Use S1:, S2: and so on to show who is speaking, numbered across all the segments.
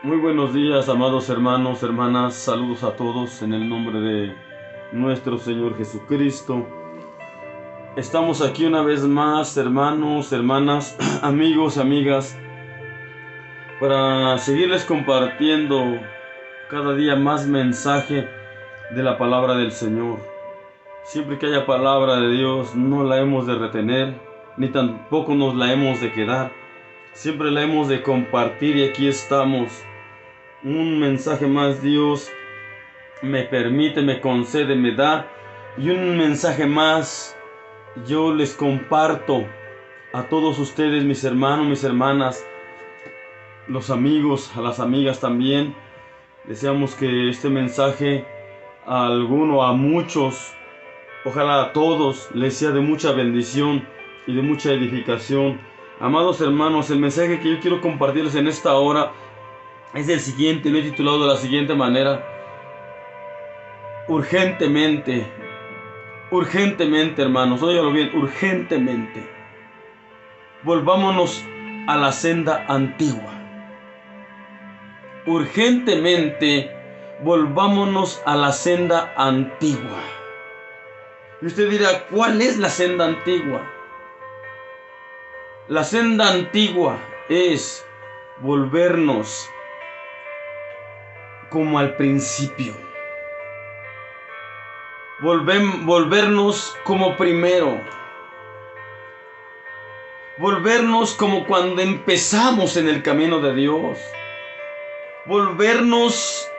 S1: Muy buenos días, amados hermanos, hermanas. Saludos a todos en el nombre de nuestro Señor Jesucristo. Estamos aquí una vez más, hermanos, hermanas, amigos, amigas, para seguirles compartiendo cada día más mensaje de la palabra del Señor. Siempre que haya palabra de Dios, no la hemos de retener, ni tampoco nos la hemos de quedar. Siempre la hemos de compartir y aquí estamos. Un mensaje más Dios me permite, me concede, me da. Y un mensaje más yo les comparto a todos ustedes, mis hermanos, mis hermanas, los amigos, a las amigas también. Deseamos que este mensaje a alguno, a muchos, ojalá a todos les sea de mucha bendición y de mucha edificación. Amados hermanos, el mensaje que yo quiero compartirles en esta hora es el siguiente, lo he titulado de la siguiente manera: urgentemente, urgentemente, hermanos, óigalo bien, urgentemente, volvámonos a la senda antigua. Urgentemente, volvámonos a la senda antigua. Y usted dirá, ¿cuál es la senda antigua? La senda antigua es volvernos como al principio. Volvernos como primero. Volvernos como cuando empezamos en el camino de Dios. Volvernos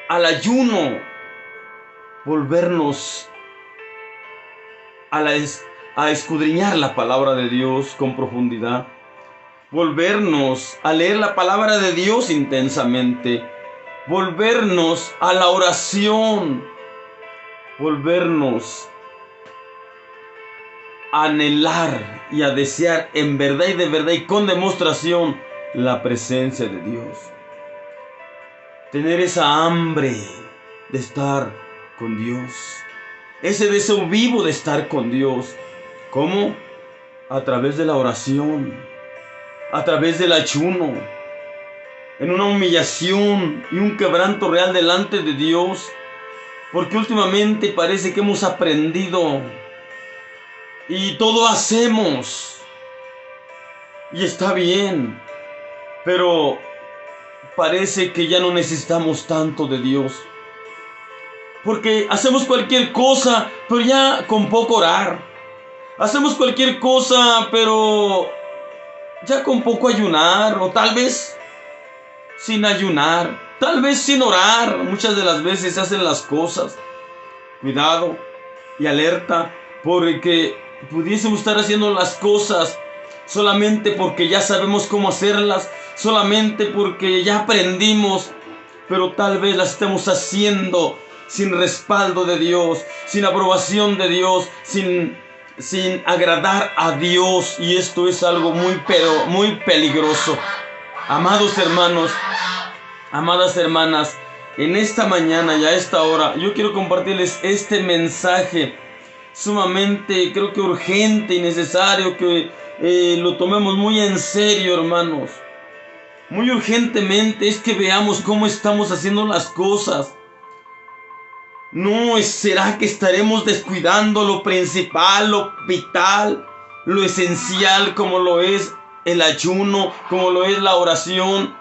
S1: al ayuno. Volvernos a escudriñar la palabra de Dios con profundidad. Volvernos a leer la palabra de Dios intensamente. Volvernos a la oración. Volvernos a anhelar y a desear en verdad y de verdad y con demostración la presencia de Dios. Tener esa hambre de estar con Dios. Ese deseo vivo de estar con Dios. ¿Cómo? A través de la oración. A través del ayuno. En una humillación y un quebranto real delante de Dios. Porque últimamente parece que hemos aprendido y todo hacemos. Y está bien. Pero parece que ya no necesitamos tanto de Dios. Porque hacemos cualquier cosa, pero ya con poco orar. Hacemos cualquier cosa, pero ya con poco ayunar. O tal vez sin ayunar. Tal vez sin orar. Muchas de las veces se hacen las cosas. Cuidado y alerta, porque pudiésemos estar haciendo las cosas solamente porque ya sabemos cómo hacerlas, solamente porque ya aprendimos, pero tal vez las estemos haciendo sin respaldo de Dios, sin aprobación de Dios, sin agradar a Dios, y esto es algo muy peligroso. Amados hermanos, amadas hermanas, en esta mañana y a esta hora yo quiero compartirles este mensaje sumamente, creo que urgente y necesario que lo tomemos muy en serio, hermanos. Muy urgentemente es que veamos cómo estamos haciendo las cosas. No, ¿será que estaremos descuidando lo principal, lo vital, lo esencial, como lo es el ayuno, como lo es la oración?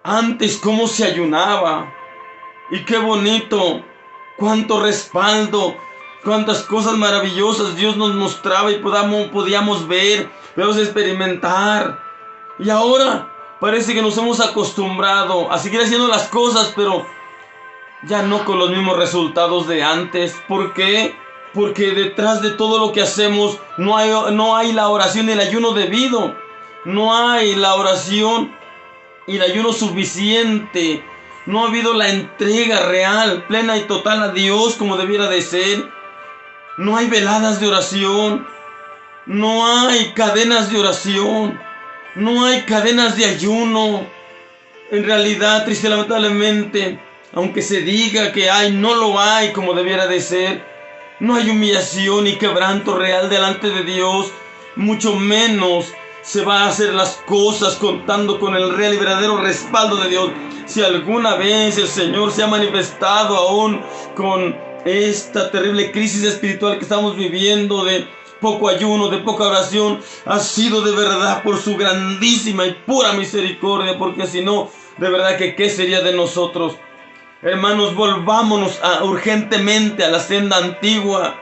S1: Antes, ¿cómo se ayunaba? Y qué bonito, cuánto respaldo, cuántas cosas maravillosas Dios nos mostraba y podíamos ver, podíamos experimentar. Y ahora parece que nos hemos acostumbrado a seguir haciendo las cosas, pero ya no con los mismos resultados de antes. ¿Por qué? Porque detrás de todo lo que hacemos no hay la oración y el ayuno debido. No hay la oración y el ayuno suficiente. No ha habido la entrega real, plena y total a Dios como debiera de ser. No hay veladas de oración. No hay cadenas de oración. No hay cadenas de ayuno. En realidad, triste y lamentablemente, aunque se diga que hay, no lo hay como debiera de ser. No hay humillación y quebranto real delante de Dios. Mucho menos se va a hacer las cosas contando con el real y verdadero respaldo de Dios. Si alguna vez el Señor se ha manifestado aún con esta terrible crisis espiritual que estamos viviendo, de poco ayuno, de poca oración, ha sido de verdad por su grandísima y pura misericordia, porque si no, de verdad que ¿qué sería de nosotros? Hermanos, volvámonos urgentemente a la senda antigua.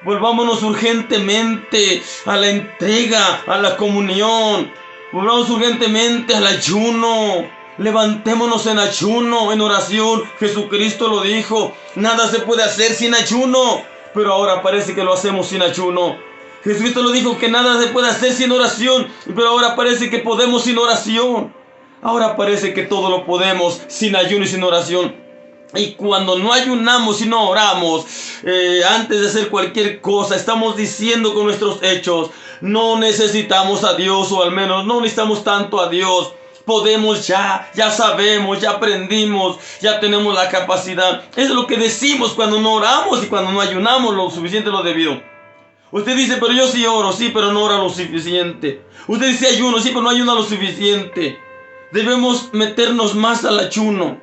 S1: Volvámonos urgentemente a la entrega, a la comunión. Volvamos urgentemente al ayuno. Levantémonos en ayuno, en oración. Jesucristo lo dijo. Nada se puede hacer sin ayuno. Pero ahora parece que lo hacemos sin ayuno. Jesucristo lo dijo, que nada se puede hacer sin oración. Pero ahora parece que podemos sin oración. Ahora parece que todo lo podemos sin ayuno y sin oración. Y cuando no ayunamos y no oramos, antes de hacer cualquier cosa, estamos diciendo con nuestros hechos: no necesitamos a Dios, o al menos no necesitamos tanto a Dios. Podemos ya sabemos, ya aprendimos, ya tenemos la capacidad. Es lo que decimos cuando no oramos y cuando no ayunamos lo suficiente, lo debido. Usted dice, pero yo sí oro, sí, pero no ora lo suficiente. Usted dice ayuno, sí, pero no ayuna lo suficiente. Debemos meternos más al ayuno.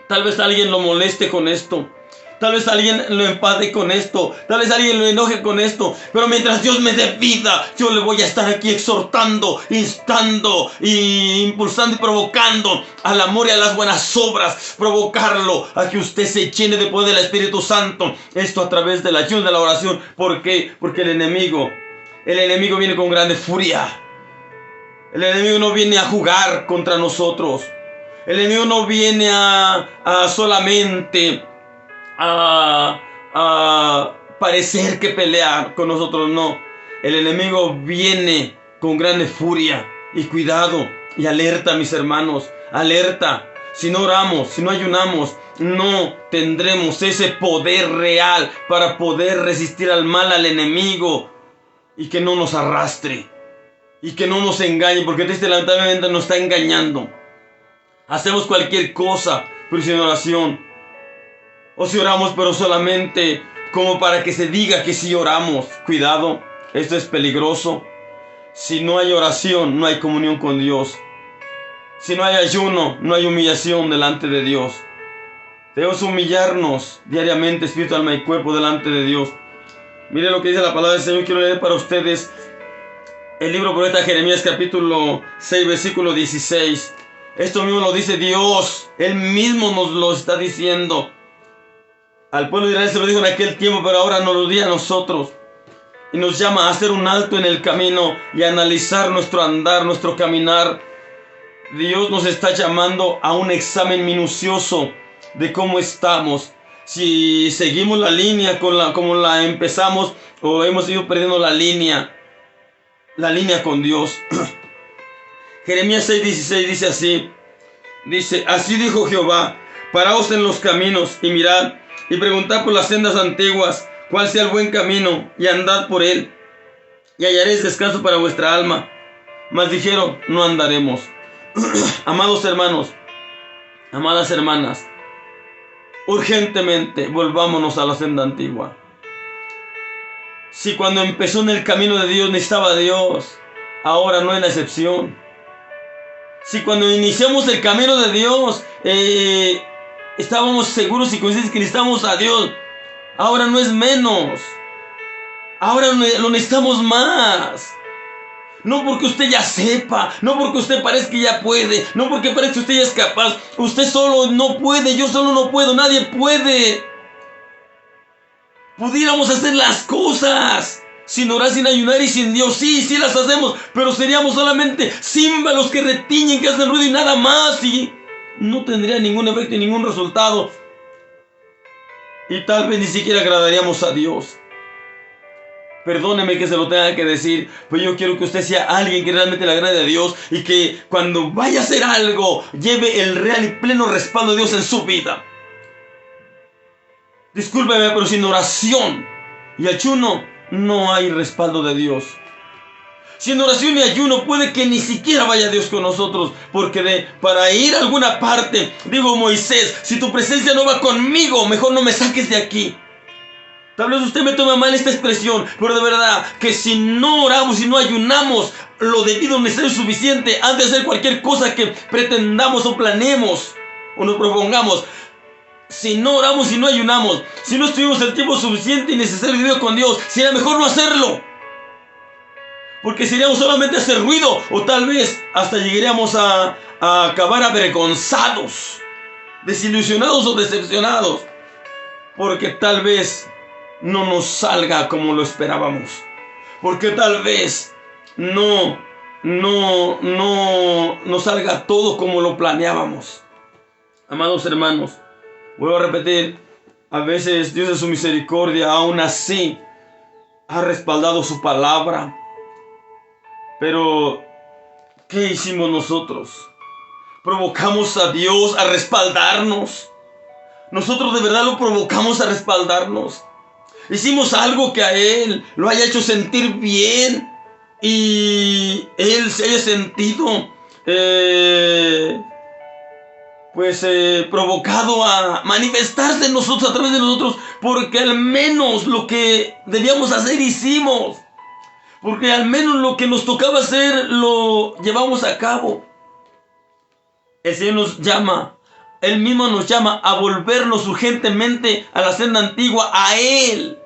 S1: Tal vez alguien lo moleste con esto. Tal vez alguien lo empate con esto. Tal vez alguien lo enoje con esto. Pero mientras Dios me dé vida, yo le voy a estar aquí exhortando, instando, impulsando y provocando al amor y a las buenas obras. Provocarlo a que usted se llene de poder del Espíritu Santo. Esto a través del ayuno, de la oración. ¿Por qué? Porque el enemigo viene con grande furia. El enemigo no viene a jugar contra nosotros. El enemigo no viene a solamente a parecer que pelear con nosotros, no. El enemigo viene con grande furia. Y cuidado y alerta, mis hermanos, alerta. Si no oramos, si no ayunamos, no tendremos ese poder real para poder resistir al mal, al enemigo, y que no nos arrastre y que no nos engañe, porque este lamentablemente nos está engañando. Hacemos cualquier cosa, pero sin oración. O si oramos, pero solamente como para que se diga que sí oramos. Cuidado, esto es peligroso. Si no hay oración, no hay comunión con Dios. Si no hay ayuno, no hay humillación delante de Dios. Debemos humillarnos diariamente, espíritu, alma y cuerpo, delante de Dios. Mire lo que dice la palabra del Señor. Quiero leer para ustedes el libro profeta Jeremías, capítulo 6, versículo 16. Esto mismo lo dice Dios. Él mismo nos lo está diciendo. Al pueblo de Israel se lo dijo en aquel tiempo, pero ahora nos lo dice a nosotros. Y nos llama a hacer un alto en el camino y a analizar nuestro andar, nuestro caminar. Dios nos está llamando a un examen minucioso de cómo estamos. Si seguimos la línea como la empezamos, o hemos ido perdiendo la línea con Dios. Jeremías 6:16 dice así. Dice: así dijo Jehová: paraos en los caminos y mirad, y preguntad por las sendas antiguas, cuál sea el buen camino, y andad por él, y hallaréis descanso para vuestra alma. Mas dijeron: no andaremos. Amados hermanos, amadas hermanas, urgentemente volvámonos a la senda antigua. Si cuando empezó en el camino de Dios necesitaba a Dios, ahora no es la excepción. Si cuando iniciamos el camino de Dios estábamos seguros y conscientes que necesitamos a Dios, ahora no es menos. Ahora lo necesitamos más. No porque usted ya sepa, no porque usted parezca que ya puede, no porque parezca que usted ya es capaz. Usted solo no puede, yo solo no puedo, nadie puede. Pudiéramos hacer las cosas sin orar, sin ayunar y sin Dios. Sí las hacemos, pero seríamos solamente címbalos que retiñen, que hacen ruido y nada más. Y no tendría ningún efecto y ningún resultado. Y tal vez ni siquiera agradaríamos a Dios. Perdóneme que se lo tenga que decir, pero yo quiero que usted sea alguien que realmente le agrade a Dios y que cuando vaya a hacer algo, lleve el real y pleno respaldo de Dios en su vida. Discúlpeme, pero sin oración y ayuno no hay respaldo de Dios. Sin oración y ayuno puede que ni siquiera vaya Dios con nosotros, porque para ir a alguna parte, digo Moisés, si tu presencia no va conmigo, mejor no me saques de aquí. Tal vez usted me tome mal esta expresión, pero de verdad que si no oramos y no ayunamos, lo debido, necesario y suficiente antes de hacer cualquier cosa que pretendamos o planeemos o nos propongamos. Si no oramos y no ayunamos, si no estuvimos el tiempo suficiente y necesario vivido con Dios, sería mejor no hacerlo. Porque seríamos solamente hacer ruido, o tal vez hasta llegaríamos a acabar avergonzados, desilusionados o decepcionados, porque tal vez no nos salga como lo esperábamos, porque tal vez no salga todo como lo planeábamos. Amados hermanos, vuelvo a repetir, a veces Dios de su misericordia aún así ha respaldado su palabra. Pero, ¿qué hicimos nosotros? ¿Provocamos a Dios a respaldarnos? ¿Nosotros de verdad lo provocamos a respaldarnos? ¿Hicimos algo que a Él lo haya hecho sentir bien y Él se haya sentido provocado a manifestarse en nosotros, a través de nosotros? Porque al menos lo que debíamos hacer hicimos. Porque al menos lo que nos tocaba hacer lo llevamos a cabo. El Señor nos llama, Él mismo nos llama a volvernos urgentemente a la senda antigua, a Él,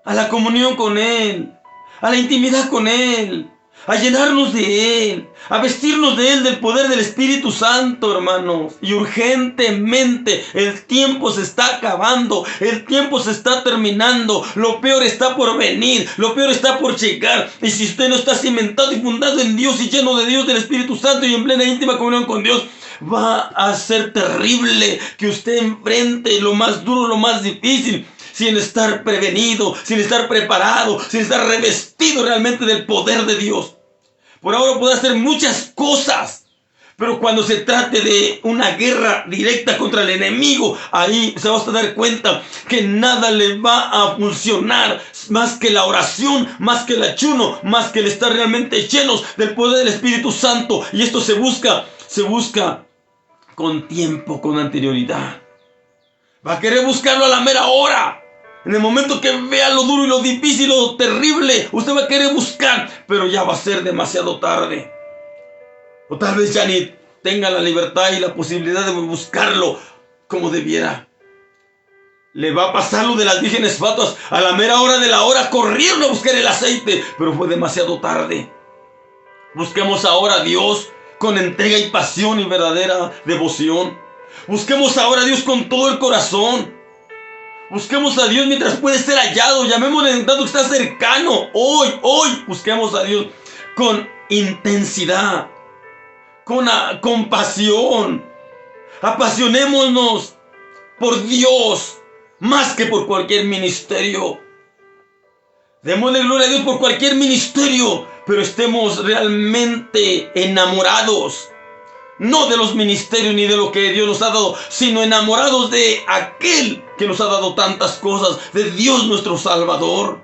S1: a la comunión con Él, a la intimidad con Él, a llenarnos de Él, a vestirnos de Él, del poder del Espíritu Santo, hermanos. Y urgentemente, el tiempo se está acabando, el tiempo se está terminando, lo peor está por venir, lo peor está por llegar. Y si usted no está cimentado y fundado en Dios y lleno de Dios, del Espíritu Santo y en plena íntima comunión con Dios, va a ser terrible que usted enfrente lo más duro, lo más difícil, sin estar prevenido, sin estar preparado, sin estar revestido realmente del poder de Dios. Por ahora puede hacer muchas cosas, pero cuando se trate de una guerra directa contra el enemigo, ahí se va a dar cuenta que nada le va a funcionar más que la oración, más que el ayuno, más que el estar realmente llenos del poder del Espíritu Santo. Y esto se busca con tiempo, con anterioridad. Va a querer buscarlo a la mera hora. En el momento que vea lo duro y lo difícil, lo terrible, usted va a querer buscar, pero ya va a ser demasiado tarde. O tal vez ya ni tenga la libertad y la posibilidad de buscarlo como debiera. Le va a pasar lo de las vírgenes fatuas. A la mera hora de la hora corrieron a buscar el aceite, pero fue demasiado tarde. Busquemos ahora a Dios con entrega y pasión y verdadera devoción. Busquemos ahora a Dios con todo el corazón. Busquemos a Dios mientras puede ser hallado. Llamémosle en tanto que está cercano. Hoy busquemos a Dios con intensidad, con compasión. Apasionémonos por Dios más que por cualquier ministerio. Démosle gloria a Dios por cualquier ministerio, pero estemos realmente enamorados. No de los ministerios ni de lo que Dios nos ha dado, sino enamorados de aquel que nos ha dado tantas cosas, de Dios nuestro Salvador.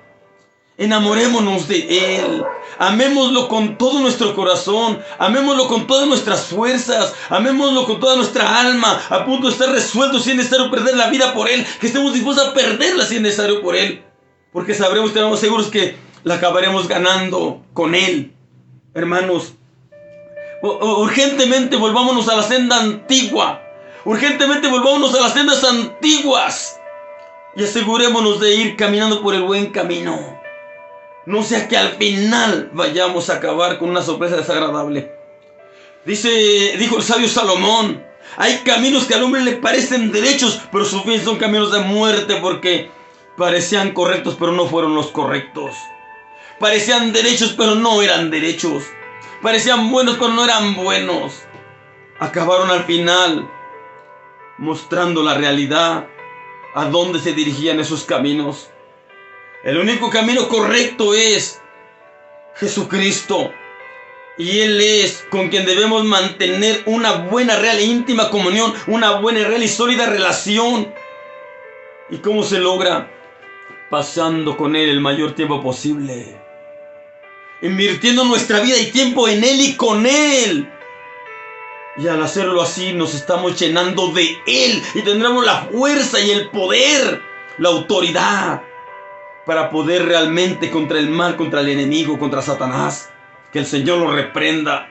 S1: Enamorémonos de Él. Amémoslo con todo nuestro corazón. Amémoslo con todas nuestras fuerzas. Amémoslo con toda nuestra alma. A punto de estar resueltos si es necesario perder la vida por Él. Que estemos dispuestos a perderla si es necesario por Él. Porque sabremos, estaremos seguros que la acabaremos ganando con Él. Hermanos, urgentemente volvámonos a la senda antigua. Urgentemente volvámonos a las sendas antiguas. Y asegurémonos de ir caminando por el buen camino. No sea que al final vayamos a acabar con una sorpresa desagradable. Dijo el sabio Salomón: hay caminos que al hombre le parecen derechos, pero su fin son caminos de muerte, porque parecían correctos, pero no fueron los correctos. Parecían derechos, pero no eran derechos. Parecían buenos, pero no eran buenos. Acabaron al final mostrando la realidad, a dónde se dirigían esos caminos. El único camino correcto es Jesucristo. Y Él es con quien debemos mantener una buena, real e íntima comunión, una buena, real y sólida relación. ¿Y cómo se logra? Pasando con Él el mayor tiempo posible. Invirtiendo nuestra vida y tiempo en Él y con Él. Y al hacerlo así nos estamos llenando de Él. Y tendremos la fuerza y el poder, la autoridad, para poder realmente contra el mal, contra el enemigo, contra Satanás. Que el Señor lo reprenda.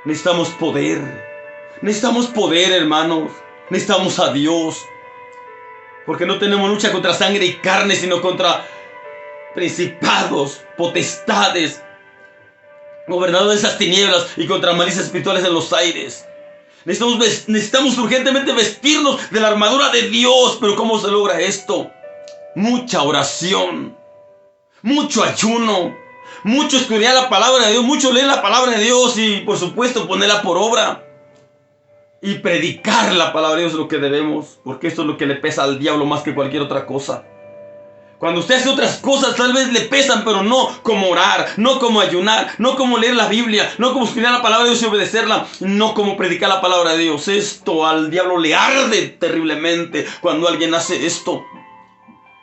S1: Necesitamos poder. Necesitamos poder, hermanos. Necesitamos a Dios. Porque no tenemos lucha contra sangre y carne, sino contra principados, potestades, gobernadores de esas tinieblas y contra malicias espirituales en los aires. Necesitamos urgentemente vestirnos de la armadura de Dios. Pero ¿cómo se logra esto? Mucha oración, mucho ayuno, mucho estudiar la palabra de Dios, mucho leer la palabra de Dios y por supuesto ponerla por obra. Y predicar la palabra de Dios es lo que debemos, porque esto es lo que le pesa al diablo más que cualquier otra cosa. Cuando usted hace otras cosas tal vez le pesan, pero no como orar, no como ayunar, no como leer la Biblia, no como estudiar la palabra de Dios y obedecerla, no como predicar la palabra de Dios. Esto al diablo le arde terriblemente cuando alguien hace esto.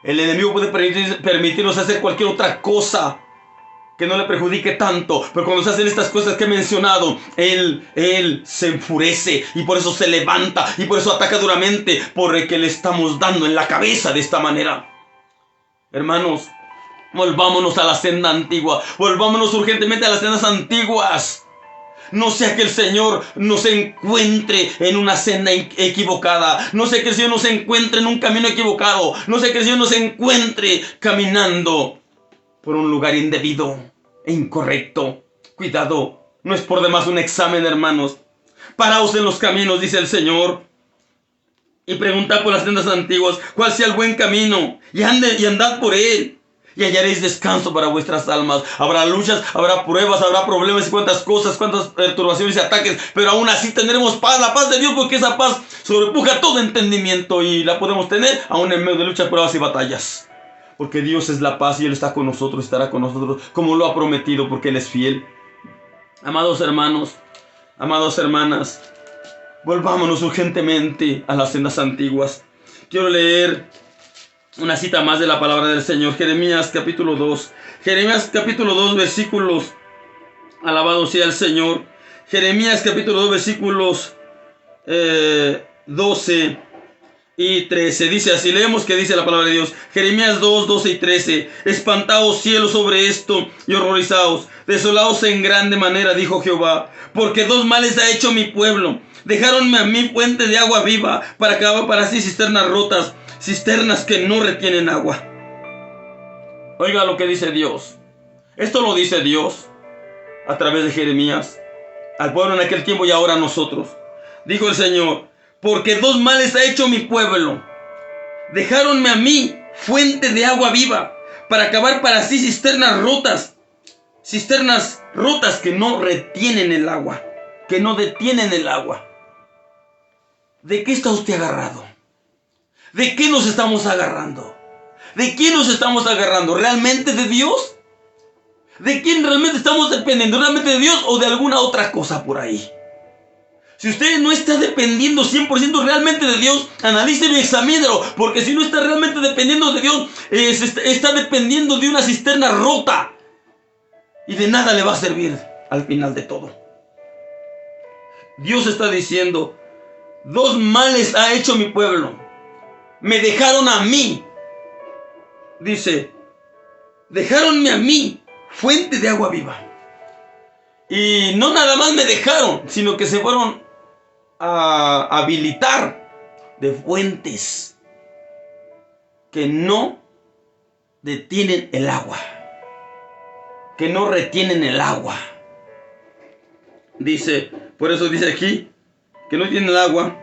S1: El enemigo puede permitirnos hacer cualquier otra cosa que no le perjudique tanto, pero cuando se hacen estas cosas que he mencionado, él se enfurece y por eso se levanta y por eso ataca duramente, porque le estamos dando en la cabeza de esta manera. Hermanos, volvámonos a la senda antigua, volvámonos urgentemente a las sendas antiguas. No sea que el Señor nos encuentre en una senda equivocada. No sea que el Señor nos encuentre en un camino equivocado. No sea que el Señor nos encuentre caminando por un lugar indebido e incorrecto. Cuidado, no es por demás un examen, hermanos. Paraos en los caminos, dice el Señor, y preguntad por las sendas antiguas cuál sea el buen camino, y andad por él, y hallaréis descanso para vuestras almas. Habrá luchas, habrá pruebas, habrá problemas y cuantas cosas, cuantas perturbaciones y ataques, pero aún así tendremos paz, la paz de Dios, porque esa paz sobrepuja todo entendimiento y la podemos tener aún en medio de luchas, pruebas y batallas. Porque Dios es la paz y Él está con nosotros, estará con nosotros como lo ha prometido, porque Él es fiel. Amados hermanos, amadas hermanas, volvámonos urgentemente a las sendas antiguas. Quiero leer una cita más de la palabra del Señor. Jeremías capítulo 2. Jeremías capítulo 2 versículos. Alabado sea el Señor. Jeremías capítulo 2 versículos 12 y 13. Dice así, leemos que dice la palabra de Dios. Jeremías 2, 12 y 13. Espantaos cielos sobre esto y horrorizaos. Desolaos en grande manera, dijo Jehová. Porque dos males ha hecho mi pueblo. Dejáronme a mí fuente de agua viva, para cavar para sí cisternas rotas, cisternas que no retienen agua. Oiga lo que dice Dios. Esto lo dice Dios a través de Jeremías al pueblo en aquel tiempo y ahora a nosotros. Dijo el Señor: porque dos males ha hecho mi pueblo. Dejáronme a mí fuente de agua viva, para cavar para sí cisternas rotas que no retienen el agua, que no detienen el agua. ¿De qué está usted agarrado? ¿De qué nos estamos agarrando? ¿De quién nos estamos agarrando? ¿Realmente de Dios? ¿De quién realmente estamos dependiendo? ¿Realmente de Dios o de alguna otra cosa por ahí? Si usted no está dependiendo 100% realmente de Dios, analícelo y examínelo. Porque si no está realmente dependiendo de Dios, está dependiendo de una cisterna rota. Y de nada le va a servir al final de todo. Dios está diciendo: dos males ha hecho mi pueblo. Me dejaron a mí. Dice: dejáronme a mí fuente de agua viva. Y no nada más me dejaron, sino que se fueron a habilitar de fuentes que no detienen el agua, que no retienen el agua. Dice, por eso dice aquí que no tienen el agua.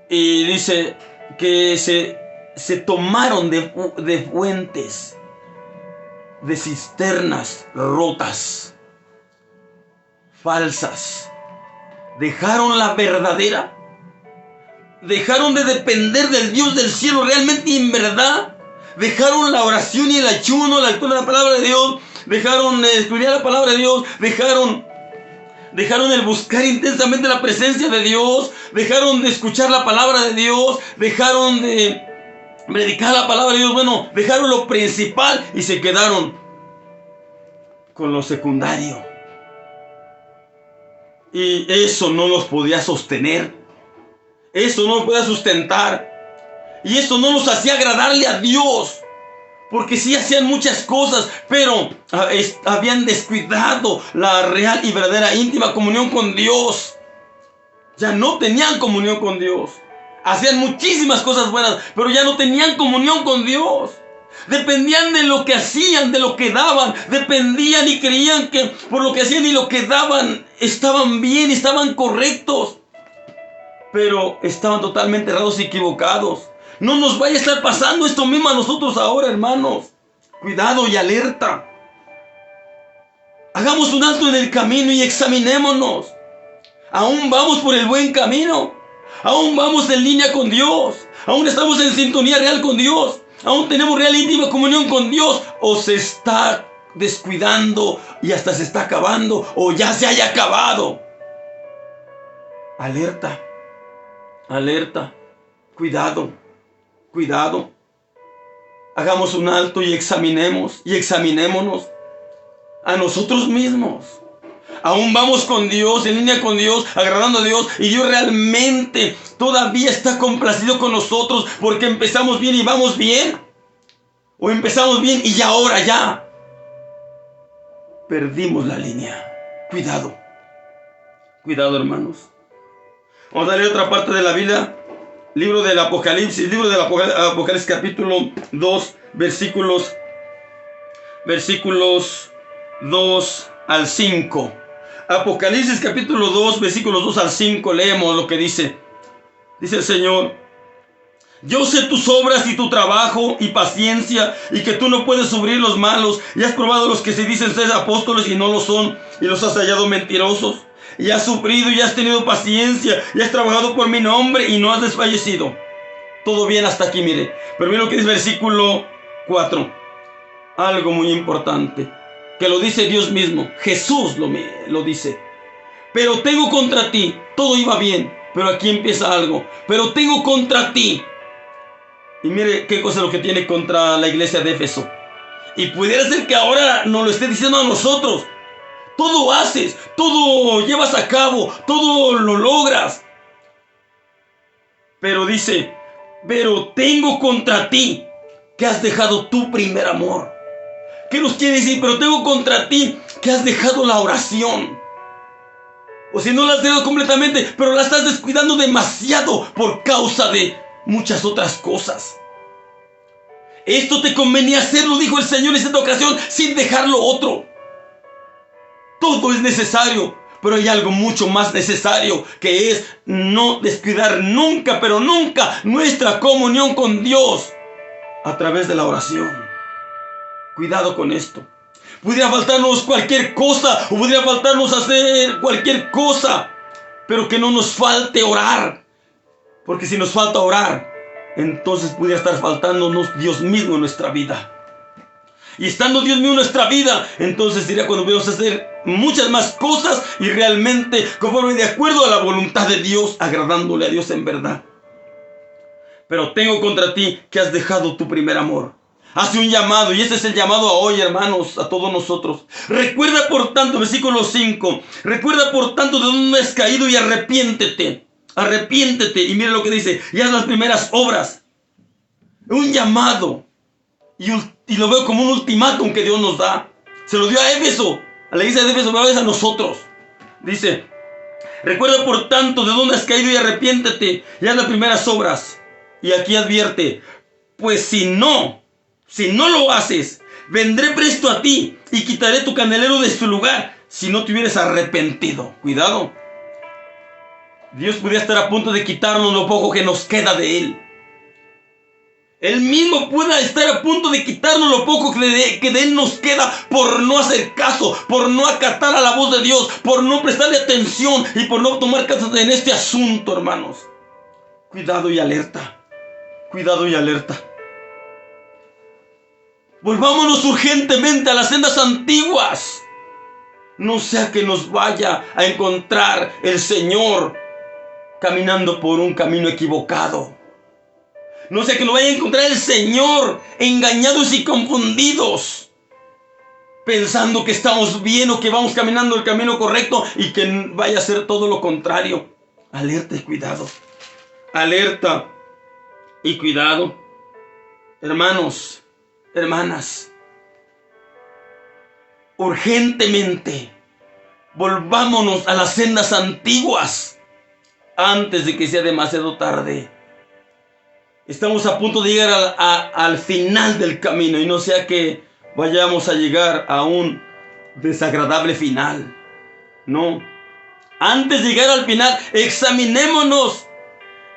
S1: Y dice que se tomaron de fuentes, de cisternas rotas, falsas. Dejaron la verdadera. Dejaron de depender del Dios del cielo realmente y en verdad. Dejaron la oración y el ayuno, la lectura de la palabra de Dios. Dejaron estudiar la palabra de Dios. Dejaron el buscar intensamente la presencia de Dios. Dejaron de escuchar la palabra de Dios. Dejaron de predicar la palabra de Dios. Bueno, dejaron lo principal y se quedaron con lo secundario. Y eso no los podía sostener. Eso no los podía sustentar. Y eso no nos hacía agradarle a Dios. Porque sí hacían muchas cosas, pero habían descuidado la real y verdadera íntima comunión con Dios. Ya no tenían comunión con Dios. Hacían muchísimas cosas buenas, pero ya no tenían comunión con Dios. Dependían de lo que hacían, de lo que daban. Dependían y creían que por lo que hacían y lo que daban estaban bien, estaban correctos. Pero estaban totalmente errados y equivocados. No nos vaya a estar pasando esto mismo a nosotros ahora, hermanos. Cuidado y alerta. Hagamos un alto en el camino y examinémonos. Aún vamos por el buen camino. Aún vamos en línea con Dios. Aún estamos en sintonía real con Dios. Aún tenemos real íntima comunión con Dios. O se está descuidando y hasta se está acabando. O ya se haya acabado. Alerta. Alerta. Cuidado. Cuidado. Hagamos un alto y examinémonos a nosotros mismos. Aún vamos con Dios, en línea con Dios, agradando a Dios, y Dios realmente todavía está complacido con nosotros porque empezamos bien y vamos bien. O empezamos bien y ya ahora ya perdimos la línea. Cuidado. Cuidado, hermanos. Vamos a leer otra parte de la Biblia. Libro del Apocalipsis capítulo 2, versículos 2 al 5. Apocalipsis capítulo 2, versículos 2 al 5, leemos lo que dice. Dice el Señor: yo sé tus obras y tu trabajo y paciencia, y que tú no puedes sufrir los malos, y has probado los que se dicen ser apóstoles y no lo son, y los has hallado mentirosos. Y has sufrido y has tenido paciencia y has trabajado por mi nombre y no has desfallecido. Todo bien hasta aquí, mire. Pero mire lo que dice el versículo 4. Algo muy importante, que lo dice Dios mismo. Jesús lo dice. Pero tengo contra ti. Todo iba bien, pero aquí empieza algo. Pero tengo contra ti. Y mire qué cosa es lo que tiene contra la iglesia de Éfeso. Y pudiera ser que ahora nos lo esté diciendo a nosotros. Todo haces, todo llevas a cabo, todo lo logras. Pero dice: pero tengo contra ti que has dejado tu primer amor. ¿Qué nos quiere decir? Pero tengo contra ti que has dejado la oración. O si no la has dejado completamente, pero la estás descuidando demasiado por causa de muchas otras cosas. Esto te convenía hacerlo, dijo el Señor en esta ocasión, sin dejar lo otro. Todo es necesario, pero hay algo mucho más necesario, que es no descuidar nunca, pero nunca, nuestra comunión con Dios a través de la oración. Cuidado con esto. Pudiera faltarnos cualquier cosa, o pudiera faltarnos hacer cualquier cosa, pero que no nos falte orar. Porque si nos falta orar, entonces pudiera estar faltándonos Dios mismo en nuestra vida. Y estando Dios mío en nuestra vida, entonces sería cuando podemos hacer muchas más cosas y realmente conforme de acuerdo a la voluntad de Dios, agradándole a Dios en verdad. Pero tengo contra ti que has dejado tu primer amor. Hace un llamado, y ese es el llamado a hoy, hermanos, a todos nosotros. Recuerda por tanto, versículo 5, recuerda por tanto de dónde has caído y arrepiéntete. Arrepiéntete, y mira lo que dice, y haz las primeras obras. Un llamado. Y lo veo como un ultimátum que Dios nos da. Se lo dio a Éfeso, a la iglesia de Éfeso, pero a veces a nosotros. Dice: recuerda por tanto de dónde has caído y arrepiéntete y haz las primeras obras. Y aquí advierte: pues si no lo haces, vendré presto a ti y quitaré tu candelero de su lugar si no te hubieras arrepentido. Cuidado. Dios podría estar a punto de quitarnos lo poco que nos queda de Él. Él mismo pueda estar a punto de quitarnos lo poco que de Él nos queda por no hacer caso, por no acatar a la voz de Dios, por no prestarle atención y por no tomar cartas en este asunto, hermanos. Cuidado y alerta. Cuidado y alerta. Volvámonos urgentemente a las sendas antiguas. No sea que nos vaya a encontrar el Señor caminando por un camino equivocado. No sea que nos vaya a encontrar el Señor engañados y confundidos, pensando que estamos bien o que vamos caminando el camino correcto y que vaya a ser todo lo contrario. Alerta y cuidado. Alerta y cuidado. Hermanos, hermanas, urgentemente, volvámonos a las sendas antiguas antes de que sea demasiado tarde. Estamos a punto de llegar al final del camino y no sea que vayamos a llegar a un desagradable final. No. Antes de llegar al final, examinémonos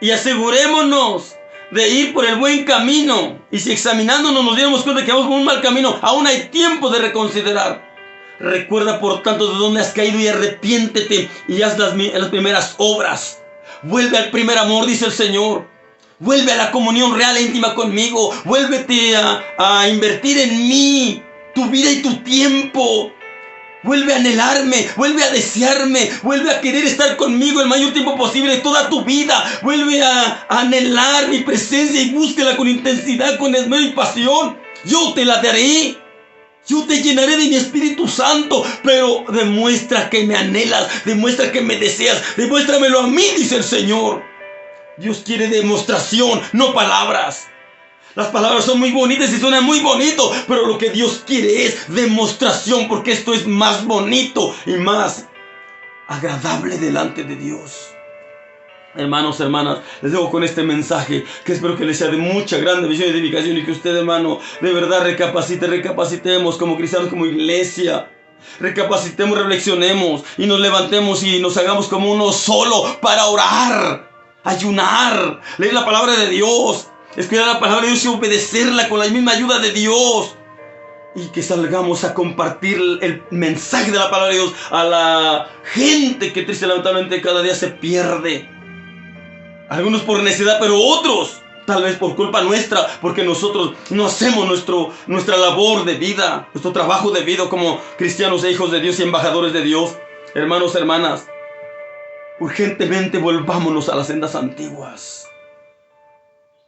S1: y asegurémonos de ir por el buen camino. Y si examinándonos nos diéramos cuenta que vamos por un mal camino, aún hay tiempo de reconsiderar. Recuerda por tanto de dónde has caído y arrepiéntete y haz las primeras obras. Vuelve al primer amor, dice el Señor. Vuelve a la comunión real e íntima conmigo. Vuélvete a invertir en mí tu vida y tu tiempo. Vuelve a anhelarme, vuelve a desearme, vuelve a querer estar conmigo el mayor tiempo posible de toda tu vida. Vuelve a anhelar mi presencia y búsquela con intensidad, con esmero y pasión. Yo te la daré. Yo te llenaré de mi Espíritu Santo, pero demuestra que me anhelas, demuestra que me deseas, demuéstramelo a mí, dice el Señor. Dios quiere demostración, no palabras. Las palabras son muy bonitas y suenan muy bonito, pero lo que Dios quiere es demostración, porque esto es más bonito y más agradable delante de Dios. Hermanos, hermanas, les dejo con este mensaje que espero que les sea de mucha grande visión y edificación, y que usted, hermano, de verdad recapacitemos como cristianos, como iglesia. Recapacitemos, reflexionemos y nos levantemos y nos hagamos como uno solo para orar, ayunar, leer la palabra de Dios, escuchar la palabra de Dios y obedecerla con la misma ayuda de Dios. Y que salgamos a compartir el mensaje de la palabra de Dios a la gente que triste lamentablemente cada día se pierde. Algunos por necesidad, pero otros tal vez por culpa nuestra, porque nosotros no hacemos nuestra labor de vida, nuestro trabajo de vida como cristianos e hijos de Dios y embajadores de Dios. Hermanos, hermanas, urgentemente volvámonos a las sendas antiguas.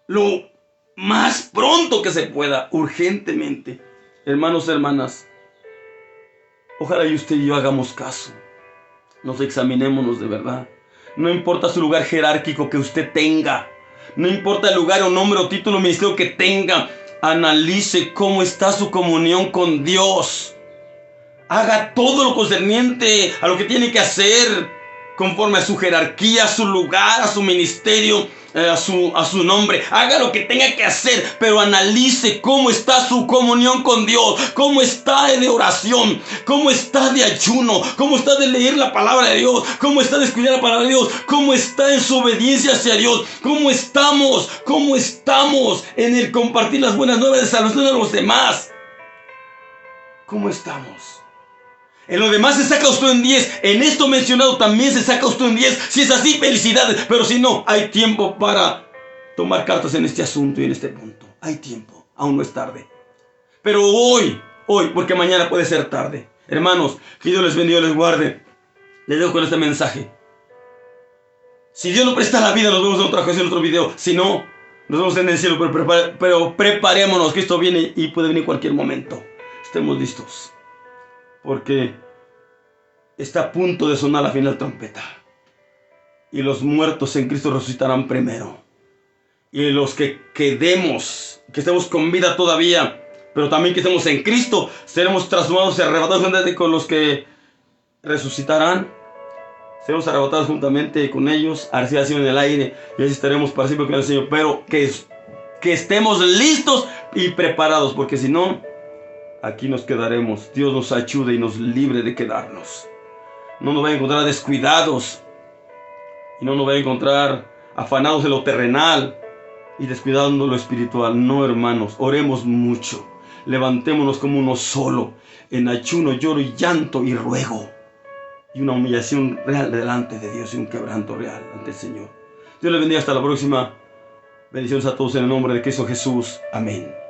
S1: Lo más pronto que se pueda, urgentemente. Hermanos, hermanas, ojalá y usted y yo hagamos caso. Nos examinémonos de verdad. No importa su lugar jerárquico que usted tenga. No importa el lugar o nombre o título o ministerio que tenga. Analice cómo está su comunión con Dios. Haga todo lo concerniente a lo que tiene que hacer, conforme a su jerarquía, a su lugar, a su ministerio, a su nombre. Haga lo que tenga que hacer, pero analice cómo está su comunión con Dios, cómo está de oración, cómo está de ayuno, cómo está de leer la palabra de Dios, cómo está de estudiar la palabra de Dios, cómo está en su obediencia hacia Dios, cómo estamos en el compartir las buenas nuevas de salvación a los demás. ¿Cómo estamos? En lo demás se saca usted un 10. En esto mencionado también se saca usted un 10. Si es así, felicidades. Pero si no, hay tiempo para tomar cartas en este asunto y en este punto. Hay tiempo. Aún no es tarde. Pero hoy, porque mañana puede ser tarde. Hermanos, que Dios les bendiga y les guarde. Les dejo con este mensaje. Si Dios nos presta la vida, nos vemos en otra ocasión, en otro video. Si no, nos vemos en el cielo. Pero preparémonos, que esto viene y puede venir en cualquier momento. Estemos listos. Porque está a punto de sonar la final trompeta. Y los muertos en Cristo resucitarán primero. Y los que quedemos, que estemos con vida todavía, pero también que estemos en Cristo, seremos transformados y arrebatados juntamente con los que resucitarán. Seremos arrebatados juntamente con ellos, así en el aire, y así estaremos para siempre con el Señor. Pero que estemos listos y preparados, porque si no, aquí nos quedaremos. Dios nos ayude y nos libre de quedarnos. No nos va a encontrar descuidados. Y no nos va a encontrar afanados de lo terrenal y descuidando lo espiritual. No, hermanos, oremos mucho. Levantémonos como uno solo, en ayuno, lloro y llanto y ruego. Y una humillación real delante de Dios y un quebranto real ante el Señor. Dios les bendiga, hasta la próxima. Bendiciones a todos en el nombre de Cristo Jesús. Amén.